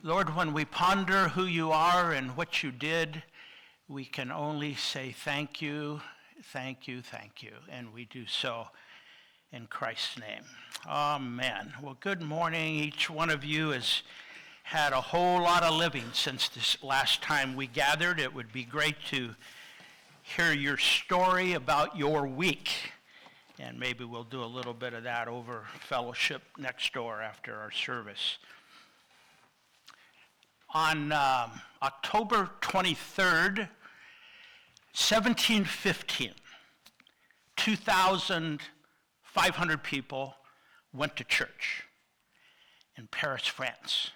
Lord, when we ponder who you are and what you did, we can only say thank you, thank you, thank you. And we do so in Christ's name. Amen. Well, good morning. Each one of you has had a whole lot of living since this last time we gathered. It would be great to hear your story about your week. And maybe we'll do a little bit of that over fellowship next door after our service. On October 23rd, 1715, 2,500 people went to church in Paris, France.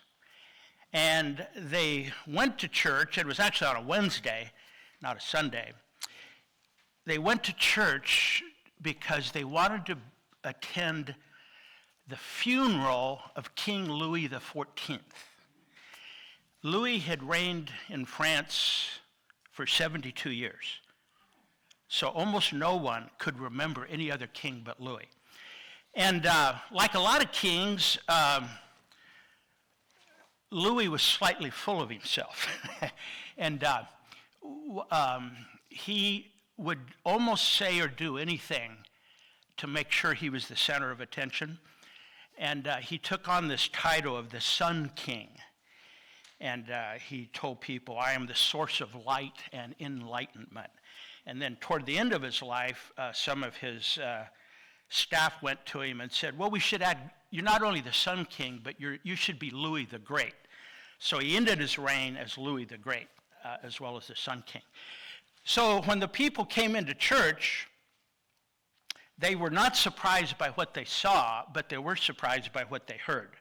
And they went to church, it was actually on a Wednesday, not a Sunday. They went to church because they wanted to attend the funeral of King Louis XIV. Louis had reigned in France for 72 years. So almost no one could remember any other king but Louis. And like a lot of kings, Louis was slightly full of himself. And he would almost say or do anything to make sure he was the center of attention. And he took on this title of the Sun King. And he told people, I am the source of light and enlightenment. And then toward the end of his life, some of his staff went to him and said, well, we should add, you're not only the Sun King, but you should be Louis the Great. So he ended his reign as Louis the Great, as well as the Sun King. So when the people came into church, they were not surprised by what they saw, but they were surprised by what they heard.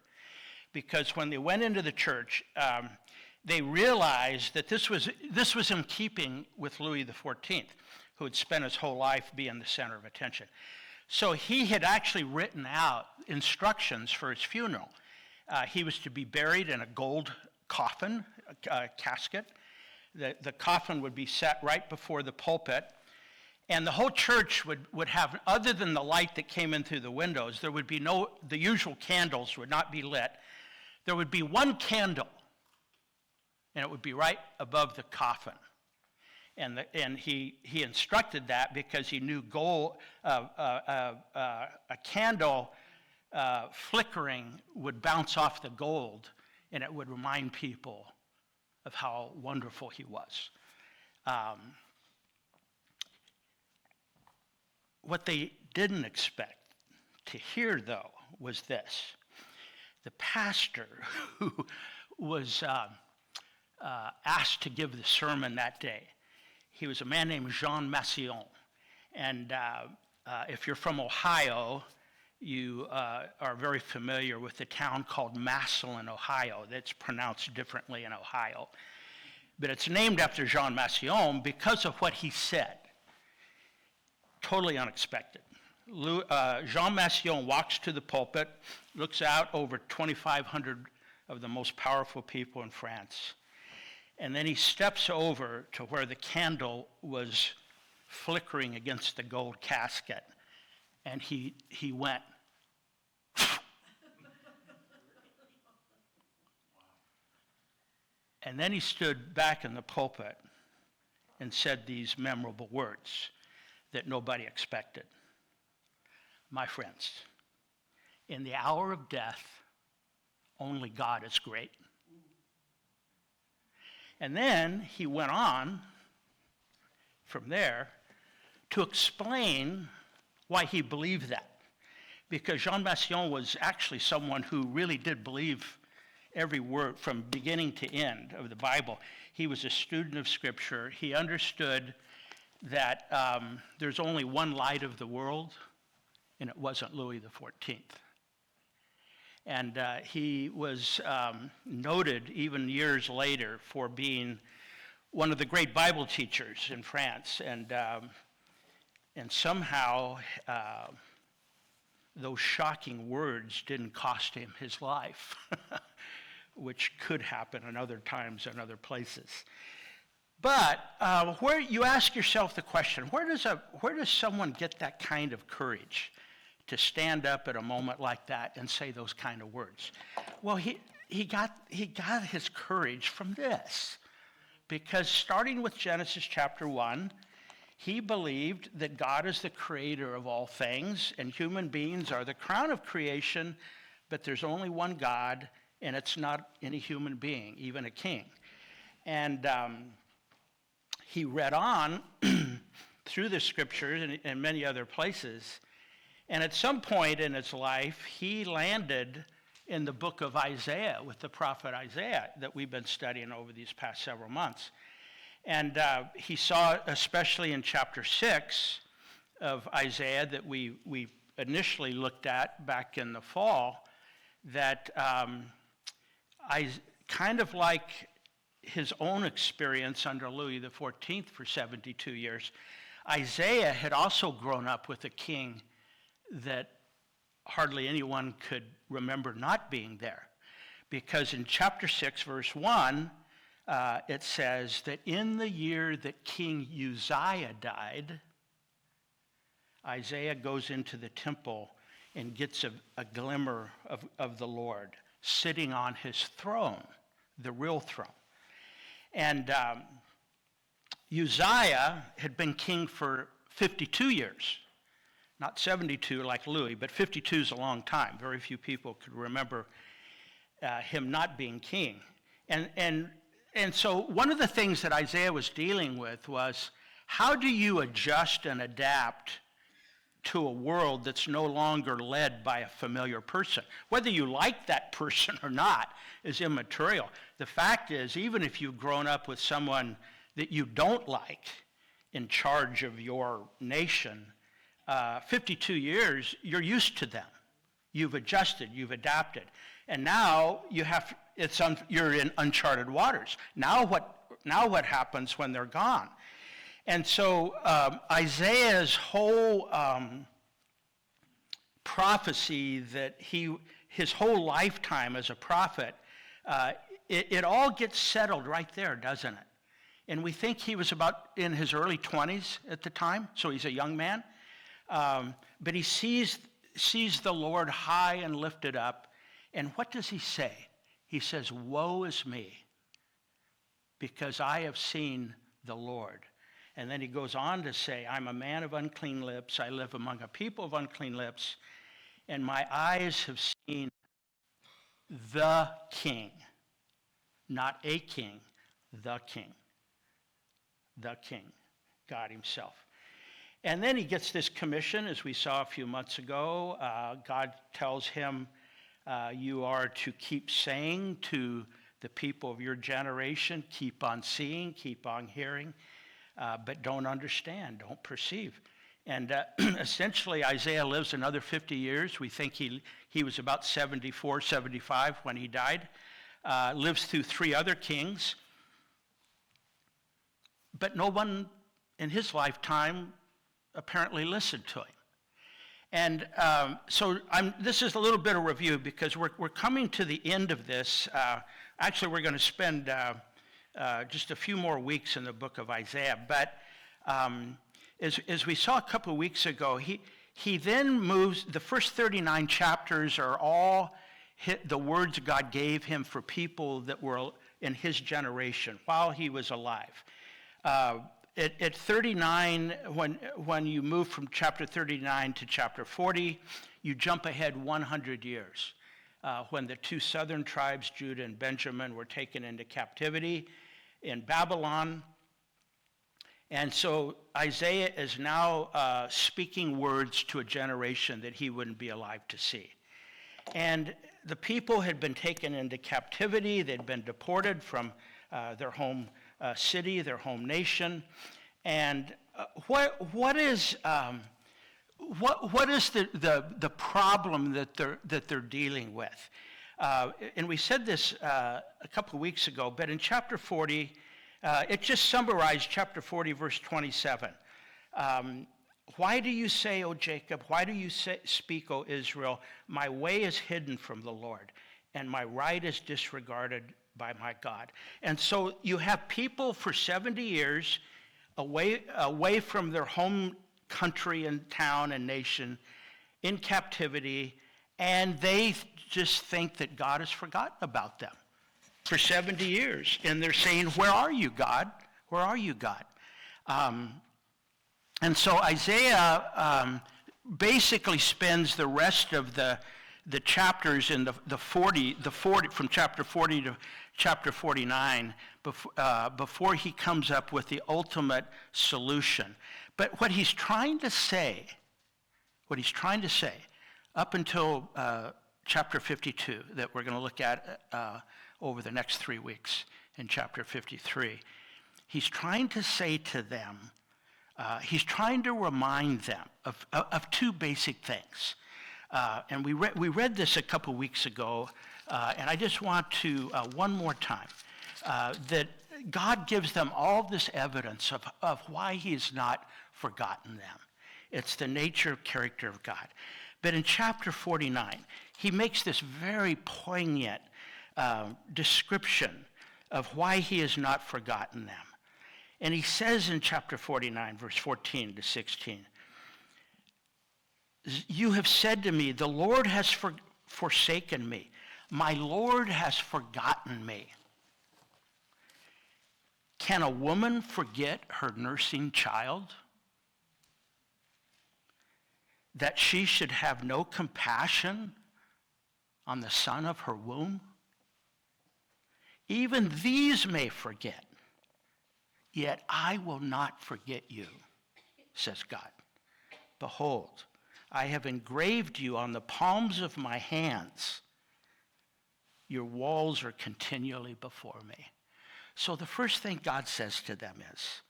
Because when they went into the church, they realized that this was in keeping with Louis XIV, who had spent his whole life being the center of attention. So he had actually written out instructions for his funeral. He was to be buried in a gold coffin, casket. The coffin would be set right before the pulpit. And the whole church would have, other than the light that came in through the windows, there would be the usual candles would not be lit. There would be one candle, and it would be right above the coffin. And he instructed that because he knew a candle flickering would bounce off the gold, and it would remind people of how wonderful he was. What they didn't expect to hear, though, was this. The pastor who was asked to give the sermon that day, he was a man named Jean Massillon. And if you're from Ohio, you are very familiar with the town called Massillon, Ohio. That's pronounced differently in Ohio. But it's named after Jean Massillon because of what he said. Totally unexpected. Jean Massillon walks to the pulpit, looks out over 2,500 of the most powerful people in France, and then he steps over to where the candle was flickering against the gold casket, and he went. And then he stood back in the pulpit and said these memorable words that nobody expected. My friends, in the hour of death, only God is great. And then he went on from there to explain why he believed that. Because Jean Massillon was actually someone who really did believe every word from beginning to end of the Bible. He was a student of Scripture. He understood that there's only one light of the world, and it wasn't Louis XIV. And he was noted even years later for being one of the great Bible teachers in France. And somehow those shocking words didn't cost him his life, which could happen in other times and other places. But where you ask yourself the question, where does someone get that kind of courage to stand up at a moment like that and say those kind of words? Well, he got his courage from this. Because starting with Genesis chapter 1, he believed that God is the creator of all things, and human beings are the crown of creation, but there's only one God, and it's not any human being, even a king. And he read on through the scriptures and many other places, and at some point in his life, he landed in the book of Isaiah with the prophet Isaiah that we've been studying over these past several months. And he saw, especially in chapter 6 of Isaiah that we initially looked at back in the fall, that kind of like his own experience under Louis XIV for 72 years, Isaiah had also grown up with a king that hardly anyone could remember not being there. Because in chapter 6, verse 1, it says that in the year that King Uzziah died, Isaiah goes into the temple and gets a glimmer of the Lord sitting on his throne, the real throne. And Uzziah had been king for 52 years. Not 72 like Louis, but 52 is a long time. Very few people could remember him not being king. And so one of the things that Isaiah was dealing with was, how do you adjust and adapt to a world that's no longer led by a familiar person? Whether you like that person or not is immaterial. The fact is, even if you've grown up with someone that you don't like in charge of your nation, 52 years, you're used to them. You've adjusted, you've adapted. And now you're in uncharted waters. Now what happens when they're gone? And so Isaiah's whole prophecy that his whole lifetime as a prophet, it all gets settled right there, doesn't it? And we think he was about in his early 20s at the time, so he's a young man. But he sees the Lord high and lifted up. And what does he say? He says, "Woe is me, because I have seen the Lord." And then he goes on to say, "I'm a man of unclean lips. I live among a people of unclean lips. And my eyes have seen the King." Not a king, the King. The King, God himself. And then he gets this commission, as we saw a few months ago. God tells him, you are to keep saying to the people of your generation, keep on seeing, keep on hearing, but don't understand, don't perceive. And essentially, Isaiah lives another 50 years. We think he was about 74, 75 when he died. Lives through 3 other kings. But no one in his lifetime apparently listened to him. And so this is a little bit of review because we're coming to the end of this. Actually, we're going to spend just a few more weeks in the book of Isaiah. But as we saw a couple of weeks ago, he then moves, the first 39 chapters are all the words God gave him for people that were in his generation while he was alive. At 39, when you move from chapter 39 to chapter 40, you jump ahead 100 years. When the 2 southern tribes, Judah and Benjamin, were taken into captivity in Babylon. And so Isaiah is now speaking words to a generation that he wouldn't be alive to see. And the people had been taken into captivity. They'd been deported from their home city, their home nation. And what is the problem that they're dealing with? And we said this a couple of weeks ago, but in chapter 40, it just summarized chapter 40, verse 27. Why do you say, O Jacob, why do you speak, O Israel, my way is hidden from the Lord, and my right is disregarded by my God? And so you have people for 70 years away from their home country and town and nation in captivity, And they just think that God has forgotten about them for 70 years. And they're saying, where are you, God? Where are you, God? And so Isaiah basically spends the rest of the chapters in the 40 from chapter 40 to chapter 49 before he comes up with the ultimate solution. But what he's trying to say up until chapter 52 that we're going to look at over the next 3 weeks in chapter 53, he's trying to say to them, he's trying to remind them of two basic things. And we read this a couple weeks ago, and I just want to, one more time, that God gives them all this evidence of why he has not forgotten them. It's the nature, character of God. But in chapter 49, he makes this very poignant description of why he has not forgotten them. And he says in chapter 49, verse 14 to 16, you have said to me, the Lord has forsaken me. My Lord has forgotten me. Can a woman forget her nursing child? That she should have no compassion on the son of her womb? Even these may forget, yet I will not forget you, says God. Behold, I have engraved you on the palms of my hands. Your walls are continually before me. So the first thing God says to them is,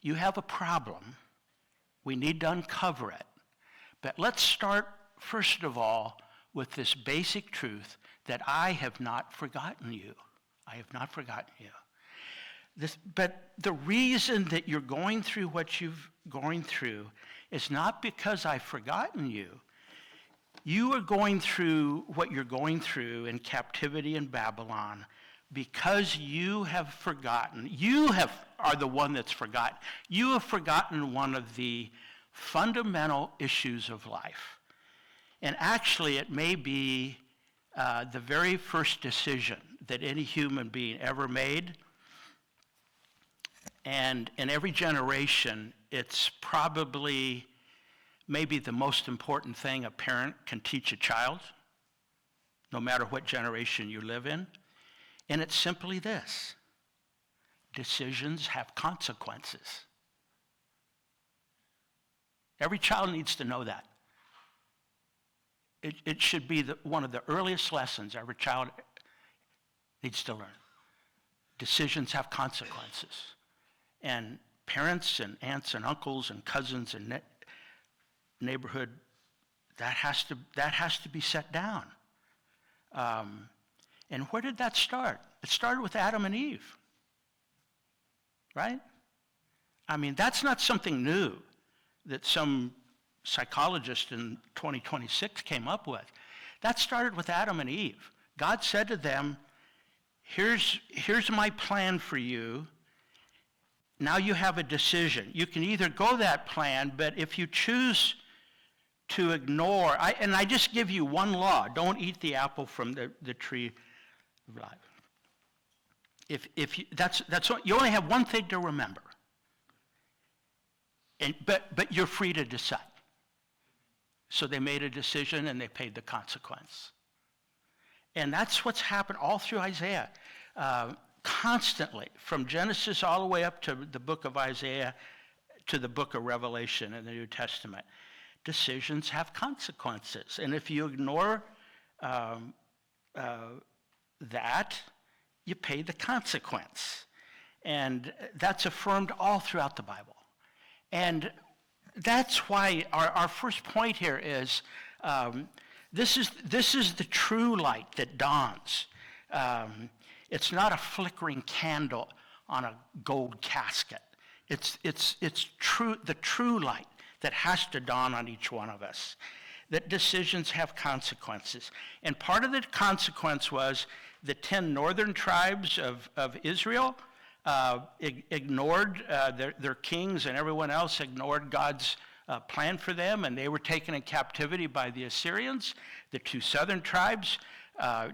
you have a problem. We need to uncover it. But let's start, first of all, with this basic truth that I have not forgotten you. I have not forgotten you. But the reason that you're going through what you've going through is not because I've forgotten you. You are going through what you're going through in captivity in Babylon because you have forgotten. You are the one that's forgotten. You have forgotten one of the fundamental issues of life. And actually, it may be the very first decision that any human being ever made. And in every generation, it's probably maybe the most important thing a parent can teach a child, no matter what generation you live in. And it's simply this: decisions have consequences. Every child needs to know that. It should be one of the earliest lessons every child needs to learn. Decisions have consequences. And parents and aunts and uncles and cousins and neighborhood, that has to be set down. And where did that start? It started with Adam and Eve, right? I mean, that's not something new that some psychologist in 2026 came up with. That started with Adam and Eve. God said to them, here's my plan for you. Now you have a decision. You can either go that plan, but if you choose to ignore, I just give you one law: don't eat the apple from the tree of life. If you, that's what, you only have one thing to remember. But you're free to decide. So they made a decision and they paid the consequence. And that's what's happened all through Isaiah. Constantly, from Genesis all the way up to the book of Isaiah to the book of Revelation in the New Testament. Decisions have consequences. And if you ignore that, you pay the consequence. And that's affirmed all throughout the Bible. And that's why our first point here is this is the true light that dawns. It's not a flickering candle on a gold casket. It's true, the true light that has to dawn on each one of us, that decisions have consequences. And part of the consequence was the 10 northern tribes of Israel ignored their kings, and everyone else ignored God's plan for them, and they were taken in captivity by the Assyrians. The two southern tribes,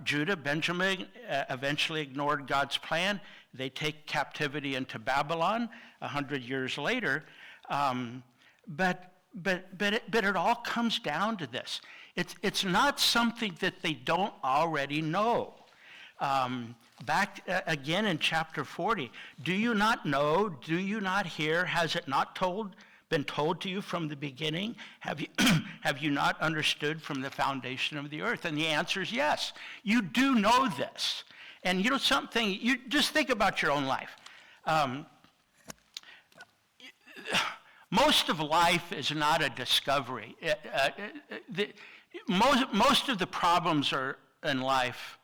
Judah, Benjamin, eventually ignored God's plan. They take captivity into Babylon 100 years later. But it all comes down to this. It's not something that they don't already know. Back again in chapter 40, do you not know? Do you not hear? Has it not been told to you from the beginning? Have you not understood from the foundation of the earth? And the answer is yes. You do know this. And you know something, you just think about your own life. Most of life is not a discovery. Most of the problems in life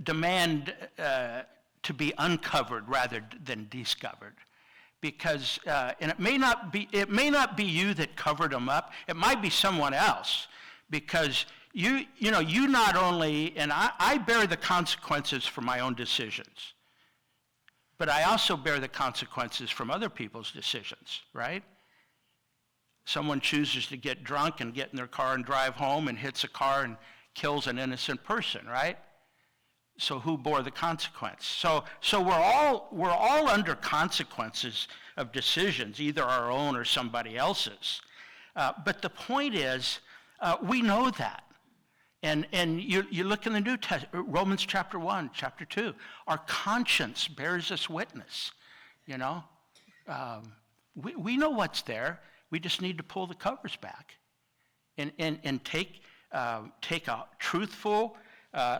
demand to be uncovered rather than discovered, because and it may not be you that covered them up. It might be someone else, because you not only, and I bear the consequences for my own decisions, but I also bear the consequences from other people's decisions, right? Someone chooses to get drunk and get in their car and drive home and hits a car and kills an innocent person, right? So who bore the consequence? So we're all under consequences of decisions, either our own or somebody else's. But the point is, we know that. And you look in the New Testament, Romans chapter 1, chapter 2, our conscience bears us witness, you know. We know what's there. We just need to pull the covers back and take a truthful,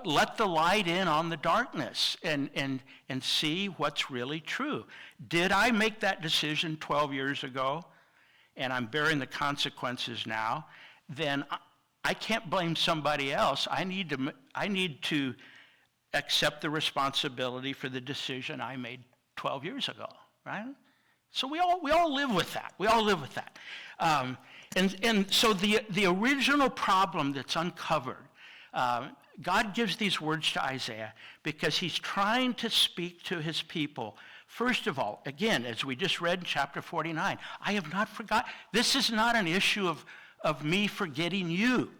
let the light in on the darkness and see what's really true. Did I make that decision 12 years ago and I'm bearing the consequences now? Then I can't blame somebody else. I need to accept the responsibility for the decision I made 12 years ago, right? So we all live with that. We all live with that. And so the original problem that's uncovered, God gives these words to Isaiah because he's trying to speak to his people. First of all, again, as we just read in chapter 49, I have not forgotten. This is not an issue of me forgetting you.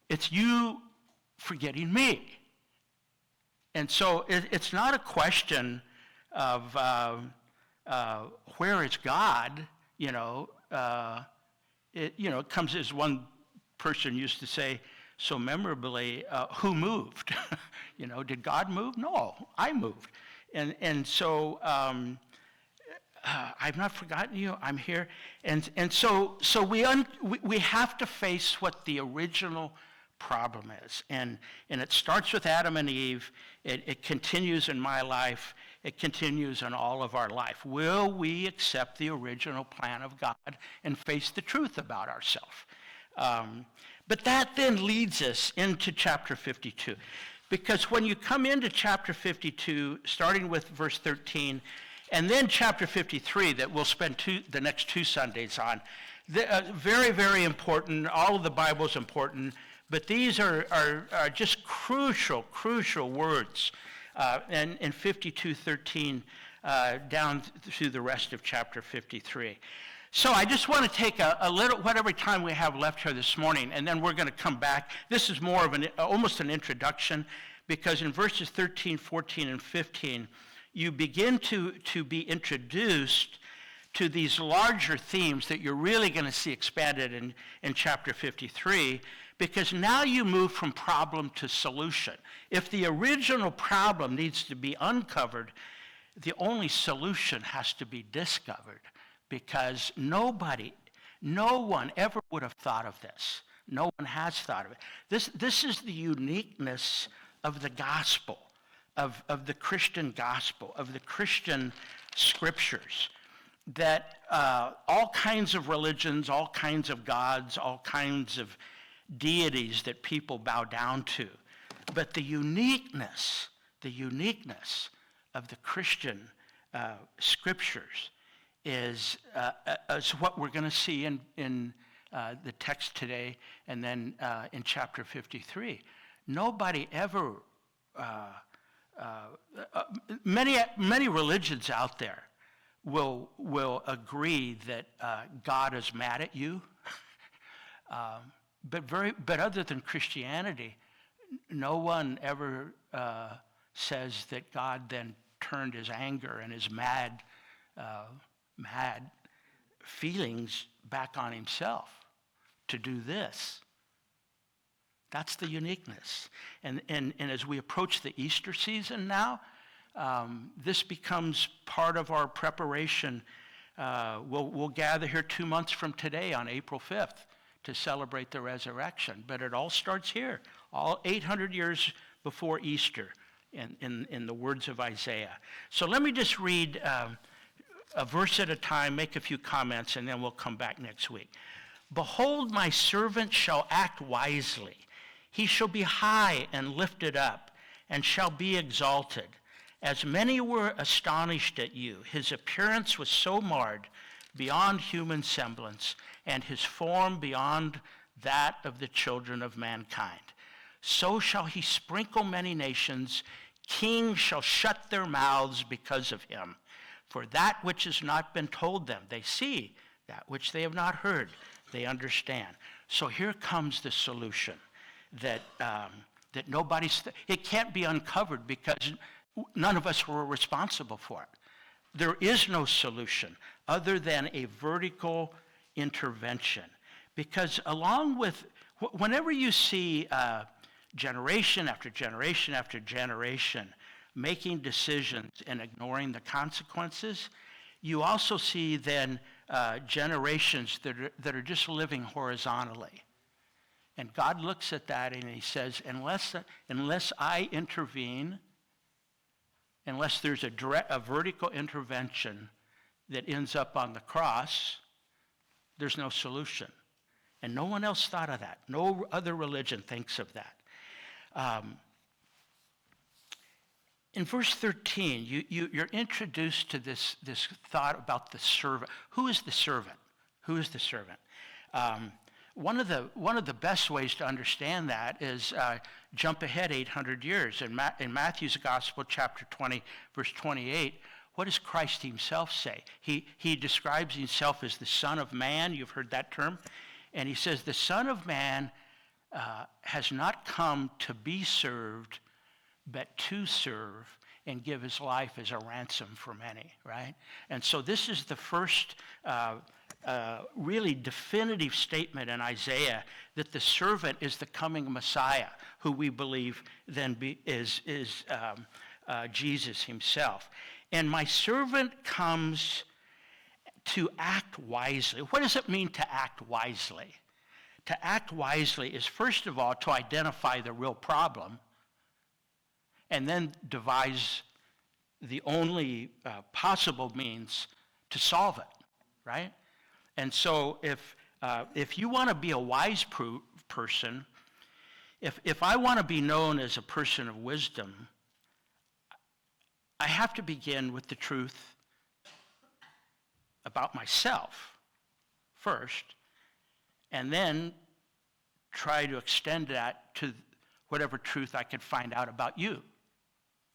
It's you forgetting me. And so it's not a question of where is God, it comes, as one person used to say so memorably, who moved? Did God move? No, I moved. And so I've not forgotten you. I'm here. And so we have to face what the original problem is. And it starts with Adam and Eve. It continues in my life. It continues in all of our life. Will we accept the original plan of God and face the truth about ourselves? But that then leads us into chapter 52. Because when you come into chapter 52, starting with verse 13, and then chapter 53 that we'll spend the next 2 Sundays on, very, very important. All of the Bible is important, but these are just crucial words. And in 52:13 down through the rest of chapter 53. So I just want to take a little, whatever time we have left here this morning, and then we're going to come back. This is more of almost an introduction, because in verses 13, 14, and 15, you begin to be introduced to these larger themes that you're really going to see expanded in chapter 53, because now you move from problem to solution. If the original problem needs to be uncovered, the only solution has to be discovered, because no one ever would have thought of this. No one has thought of it. This is the uniqueness of the gospel, of the Christian gospel, of the Christian scriptures, that all kinds of religions, all kinds of gods, all kinds of deities that people bow down to. But the uniqueness of the Christian scriptures is what we're going to see in the text today, and then in chapter 53. Nobody ever, many religions out there will agree that God is mad at you. But other than Christianity, no one ever says that God then turned his anger and his mad feelings back on himself to do this. That's the uniqueness. And as we approach the Easter season now, this becomes part of our preparation. We'll gather here 2 months from today on April 5th to celebrate the resurrection. But it all starts here, all 800 years before Easter in the words of Isaiah. So let me just read a verse at a time, make a few comments, and then we'll come back next week. Behold, my servant shall act wisely. He shall be high and lifted up, and shall be exalted. As many were astonished at you, his appearance was so marred beyond human semblance, and his form beyond that of the children of mankind. So shall he sprinkle many nations. Kings shall shut their mouths because of him. For that which has not been told them, they see. That which they have not heard, they understand. So here comes the solution that it can't be uncovered because none of us were responsible for it. There is no solution other than a vertical intervention. Because along with, whenever you see generation after generation after generation making decisions and ignoring the consequences, you also see then generations that are just living horizontally. And God looks at that and he says, unless I intervene, unless there's a vertical intervention that ends up on the cross, there's no solution. And no one else thought of that. No other religion thinks of that. In verse 13, you're introduced to this thought about the servant. Who is the servant? Who is the servant? One of the best ways to understand that is jump ahead 800 years. In Matthew's Gospel, chapter 20, verse 28, what does Christ himself say? He describes himself as the Son of Man. You've heard that term. And he says, the Son of Man has not come to be served, but to serve and give his life as a ransom for many, right? And so this is the first really definitive statement in Isaiah that the servant is the coming Messiah, who we believe then is Jesus himself. And my servant comes to act wisely. What does it mean to act wisely? To act wisely is, first of all, to identify the real problem and then devise the only possible means to solve it, right? And so if you want to be a wise person, if I want to be known as a person of wisdom, I have to begin with the truth about myself first, and then try to extend that to whatever truth I could find out about you,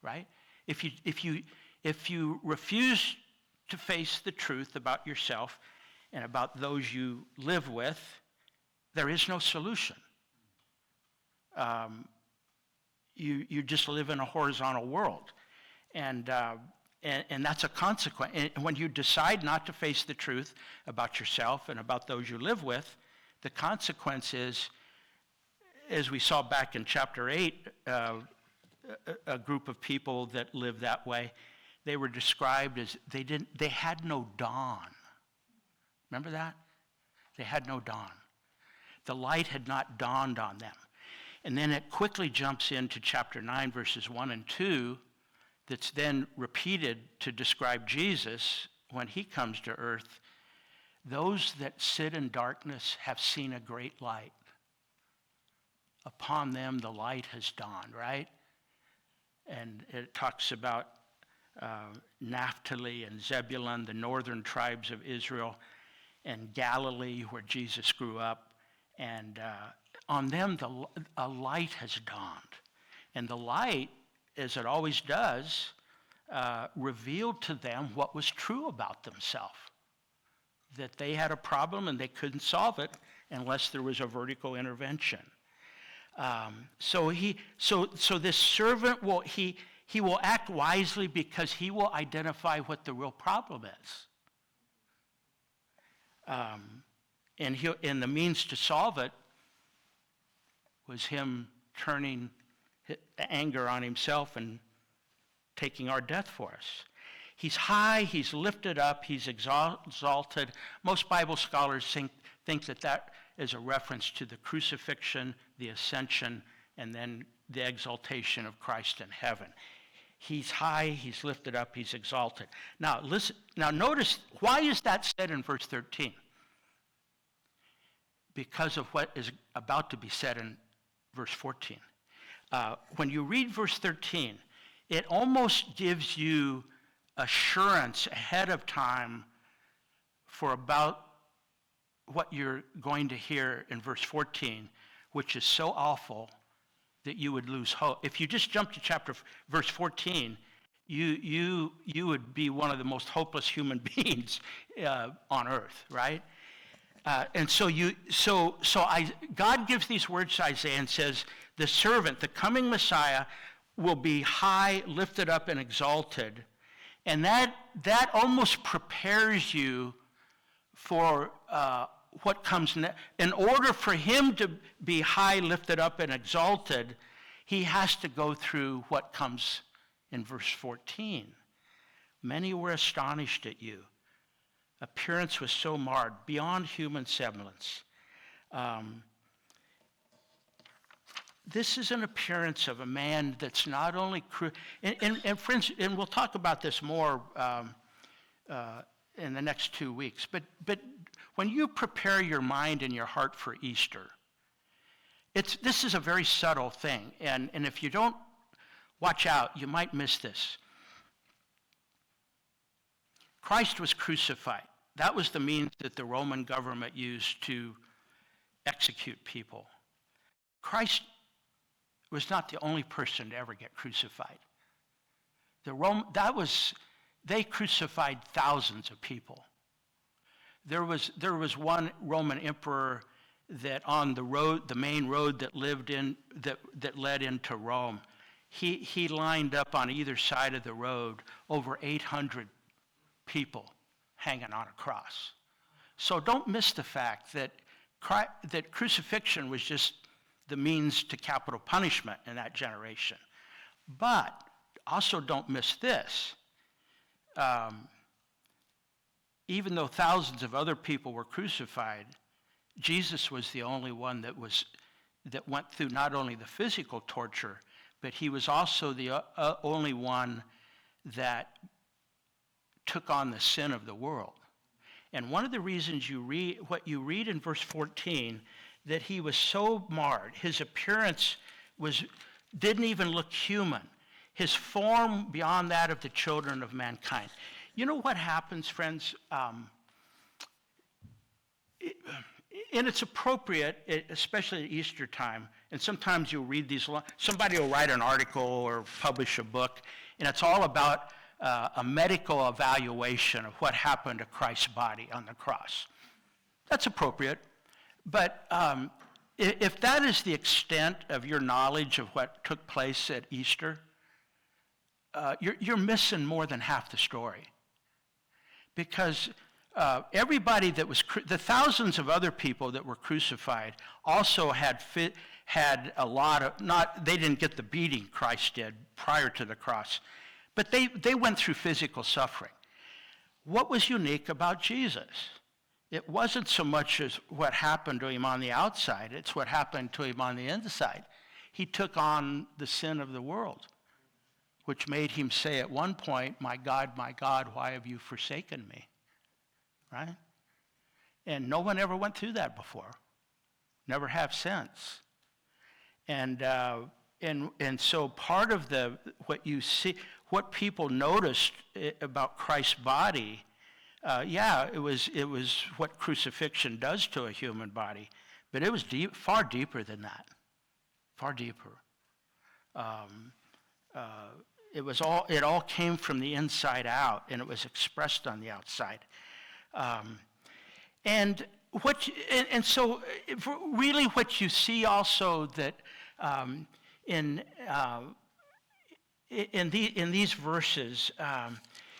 right? If you refuse to face the truth about yourself and about those you live with, there is no solution. You just live in a horizontal world. And that's a consequence. And when you decide not to face the truth about yourself and about those you live with, the consequence is, as we saw back in chapter 8, a group of people that lived that way, they were described as they had no dawn. Remember that? They had no dawn. The light had not dawned on them. And then it quickly jumps into chapter 9, verses 1 and 2, that's then repeated to describe Jesus when he comes to earth. Those that sit in darkness have seen a great light. Upon them the light has dawned, right? And it talks about Naphtali and Zebulun, the northern tribes of Israel, and Galilee, where Jesus grew up. And on them a light has dawned. And the light, as it always does, revealed to them what was true about themselves, that they had a problem and they couldn't solve it unless there was a vertical intervention. So this servant he will act wisely because he will identify what the real problem is. And the means to solve it was him turning anger on himself and taking our death for us. He's high, he's lifted up, he's exalted. Most Bible scholars think that is a reference to the crucifixion, the ascension, and then the exaltation of Christ in heaven. He's high, he's lifted up, he's exalted. Now listen. Now notice, why is that said in verse 13? Because of what is about to be said in verse 14. When you read verse 13, it almost gives you assurance ahead of time for about what you're going to hear in verse 14, which is so awful that you would lose hope. If you just jump to verse 14, you would be one of the most hopeless human beings on earth, right? And so God gives these words to Isaiah and says, the servant, the coming Messiah, will be high, lifted up, and exalted. And that almost prepares you for what comes next. In order for him to be high, lifted up, and exalted, he has to go through what comes in verse 14. Many were astonished at you. Appearance was so marred, beyond human semblance. This is an appearance of a man that's not only and friends, and we'll talk about this more in the next 2 weeks. But when you prepare your mind and your heart for Easter, this is a very subtle thing, and if you don't watch out, you might miss this. Christ was crucified. That was the means that the Roman government used to execute people. Christ was not the only person to ever get crucified. They crucified thousands of people. There was one Roman emperor that on the main road that led into Rome, he lined up on either side of the road over 800 people hanging on a cross. So don't miss the fact that crucifixion was just the means to capital punishment in that generation. But also don't miss this. Even though thousands of other people were crucified, Jesus was the only one that went through not only the physical torture, but he was also the only one that took on the sin of the world. And one of the reasons you read in verse 14, that he was so marred, his appearance didn't even look human. His form beyond that of the children of mankind. You know what happens, friends? And it's appropriate, especially at Easter time, and sometimes you'll read somebody will write an article or publish a book, and it's all about a medical evaluation of what happened to Christ's body on the cross. That's appropriate. But if that is the extent of your knowledge of what took place at Easter, you're missing more than half the story. Because everybody that was, the thousands of other people that were crucified also had a lot of, they didn't get the beating Christ did prior to the cross, but they went through physical suffering. What was unique about Jesus? It wasn't so much as what happened to him on the outside, it's what happened to him on the inside. He took on the sin of the world, which made him say at one point, my God, why have you forsaken me? Right? And no one ever went through that before. Never have since. And so part of what you see, what people noticed about Christ's body, it was what crucifixion does to a human body, but it was far deeper than that, far deeper. it all came from the inside out, and it was expressed on the outside. And so really what you see also that in these verses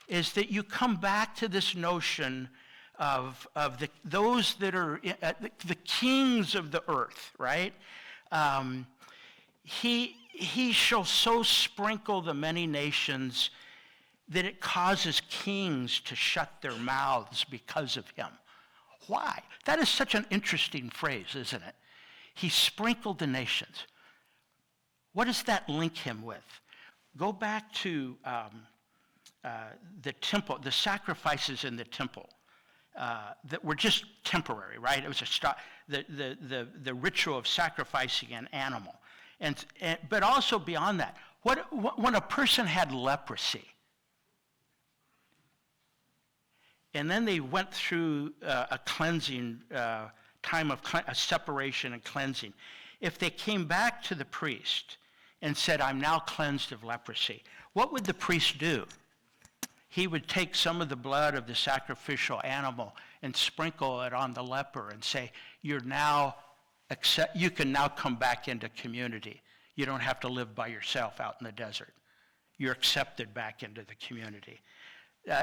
is that you come back to this notion of those that are the kings of the earth, right? He shall so sprinkle the many nations that it causes kings to shut their mouths because of him. Why? That is such an interesting phrase, isn't it? He sprinkled the nations. What does that link him with? Go back to the temple, the sacrifices in the temple that were just temporary, right? It was the ritual of sacrificing an animal. But also beyond that, when a person had leprosy, and then they went through a cleansing time of a separation and cleansing, if they came back to the priest and said, "I'm now cleansed of leprosy," what would the priest do? He would take some of the blood of the sacrificial animal and sprinkle it on the leper and say, you can now come back into community. You don't have to live by yourself out in the desert. You're accepted back into the community.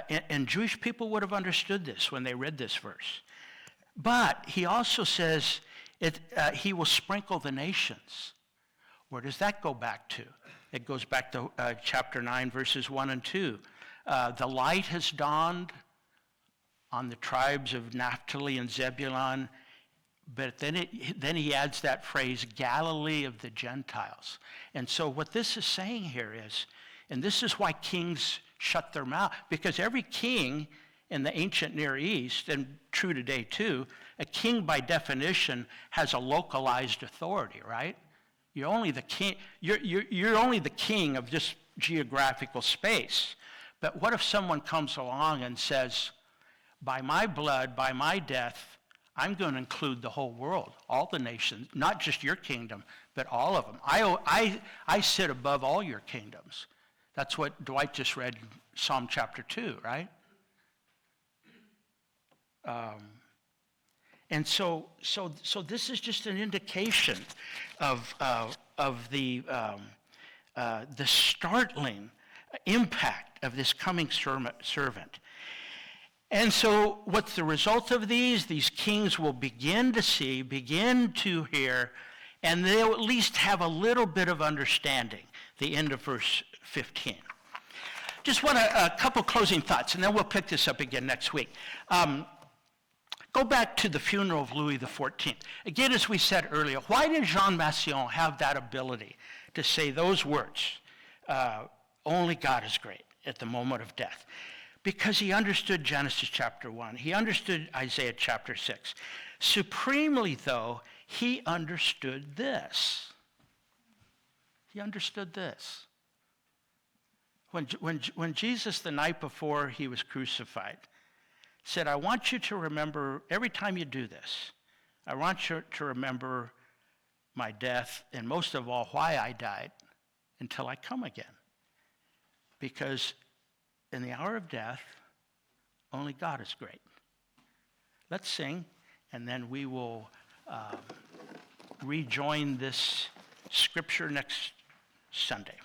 And Jewish people would have understood this when they read this verse. But he also says he will sprinkle the nations. Where does that go back to? It goes back to chapter 9, verses 1 and 2. The light has dawned on the tribes of Naphtali and Zebulun, but then he adds that phrase, Galilee of the Gentiles. And so what this is saying here is, and this is why kings shut their mouth, because every king in the ancient Near East, and true today too, a king by definition has a localized authority, right? You're only the king. You're only the king of this geographical space. But what if someone comes along and says, by my blood, by my death, I'm going to include the whole world, all the nations, not just your kingdom, but all of them. I sit above all your kingdoms. That's what Dwight just read in Psalm chapter 2, right? And so this is just an indication of the startling impact of this coming servant. And so what's the result of these? These kings will begin to see, begin to hear, and they'll at least have a little bit of understanding. The end of verse 15. Just want a couple closing thoughts, and then we'll pick this up again next week. Go back to the funeral of Louis XIV. Again, as we said earlier, why did Jean Massillon have that ability to say those words, only God is great, at the moment of death? Because he understood Genesis chapter 1. He understood Isaiah chapter 6. Supremely, though, he understood this. He understood this. When Jesus, the night before he was crucified, said, I want you to remember, every time you do this, I want you to remember my death, and most of all, why I died, until I come again. Because in the hour of death, only God is great. Let's sing, and then we will rejoin this scripture next Sunday.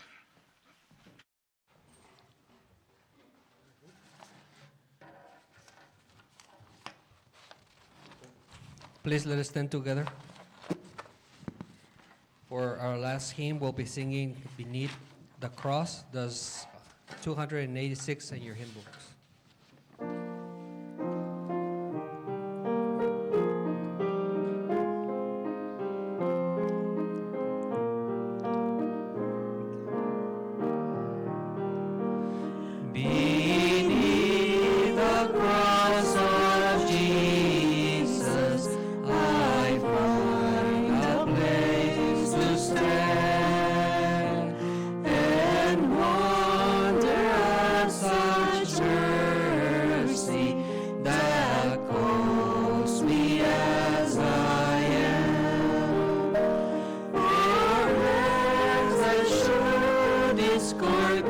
Please let us stand together. For our last hymn, we'll be singing Beneath the Cross, does 286 in your hymn books. Discord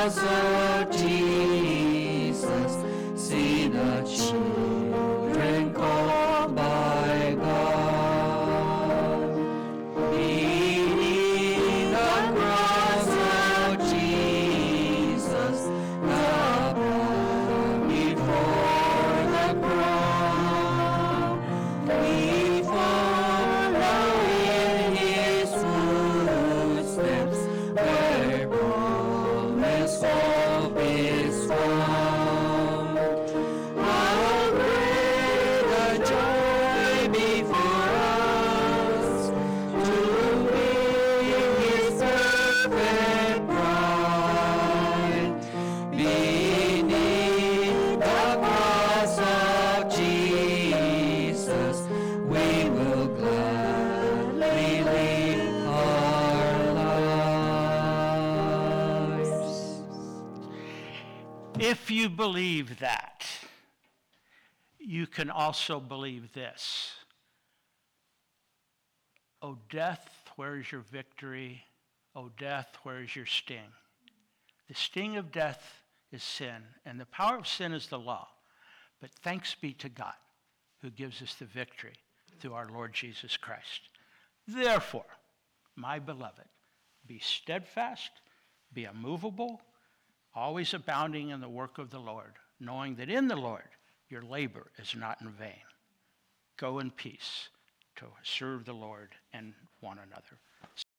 cross of Jesus, see the children called by God. Beneath the cross of Jesus, the blood before the crown, we follow in His footsteps, where promised hope is found. How great the joy before us, to win His perfect bride. Beneath the cross of Jesus, we will gladly live our lives. If you believe that, you can also believe this. O death, where is your victory? O death, where is your sting? The sting of death is sin, and the power of sin is the law. But thanks be to God, who gives us the victory through our Lord Jesus Christ. Therefore, my beloved, be steadfast, be immovable, always abounding in the work of the Lord, knowing that in the Lord your labor is not in vain. Go in peace to serve the Lord and one another.